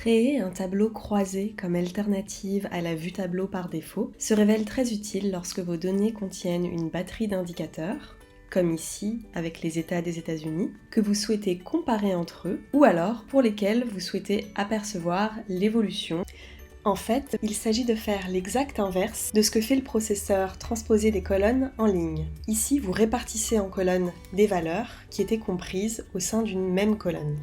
Créer un tableau croisé comme alternative à la vue tableau par défaut se révèle très utile lorsque vos données contiennent une batterie d'indicateurs, comme ici avec les États des États-Unis, que vous souhaitez comparer entre eux, ou alors pour lesquels vous souhaitez apercevoir l'évolution. En fait, il s'agit de faire l'exact inverse de ce que fait le processeur transposé des colonnes en ligne. Ici, vous répartissez en colonnes des valeurs qui étaient comprises au sein d'une même colonne.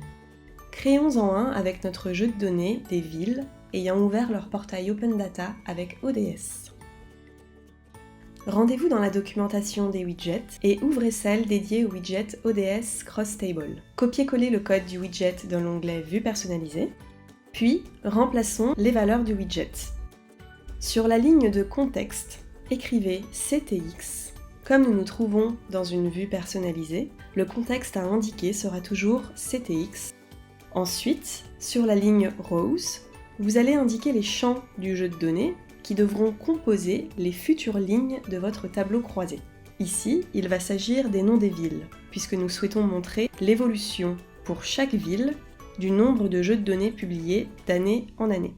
Créons-en un avec notre jeu de données des villes ayant ouvert leur portail Open Data avec ODS. Rendez-vous dans la documentation des widgets et ouvrez celle dédiée au widget ODS Cross Table. Copiez-collez le code du widget dans l'onglet Vue personnalisée, puis remplaçons les valeurs du widget. Sur la ligne de contexte, écrivez CTX. Comme nous nous trouvons dans une vue personnalisée, le contexte à indiquer sera toujours CTX. Ensuite, sur la ligne Rows, vous allez indiquer les champs du jeu de données qui devront composer les futures lignes de votre tableau croisé. Ici, il va s'agir des noms des villes, puisque nous souhaitons montrer l'évolution pour chaque ville du nombre de jeux de données publiés d'année en année.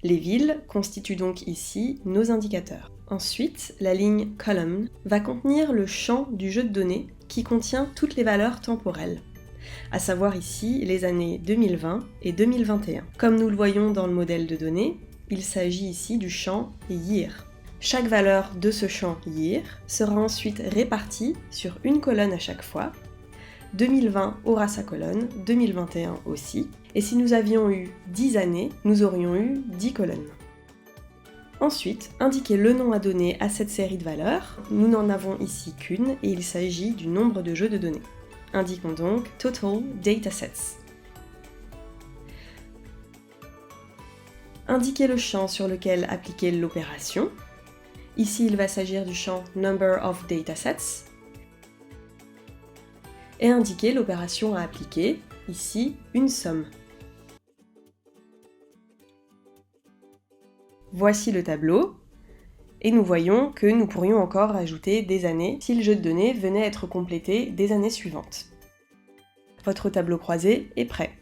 Les villes constituent donc ici nos indicateurs. Ensuite, la ligne Column va contenir le champ du jeu de données qui contient toutes les valeurs temporelles, à savoir ici les années 2020 et 2021. Comme nous le voyons dans le modèle de données, il s'agit ici du champ Year. Chaque valeur de ce champ Year sera ensuite répartie sur une colonne à chaque fois. 2020 aura sa colonne, 2021 aussi, et si nous avions eu 10 années, nous aurions eu 10 colonnes. Ensuite, indiquez le nom à donner à cette série de valeurs. Nous n'en avons ici qu'une et il s'agit du nombre de jeux de données. Indiquons donc Total Datasets. Indiquez le champ sur lequel appliquer l'opération. Ici, il va s'agir du champ Number of Datasets. Et indiquer l'opération à appliquer, ici, une somme. Voici le tableau. Et nous voyons que nous pourrions encore ajouter des années si le jeu de données venait être complété des années suivantes. Votre tableau croisé est prêt.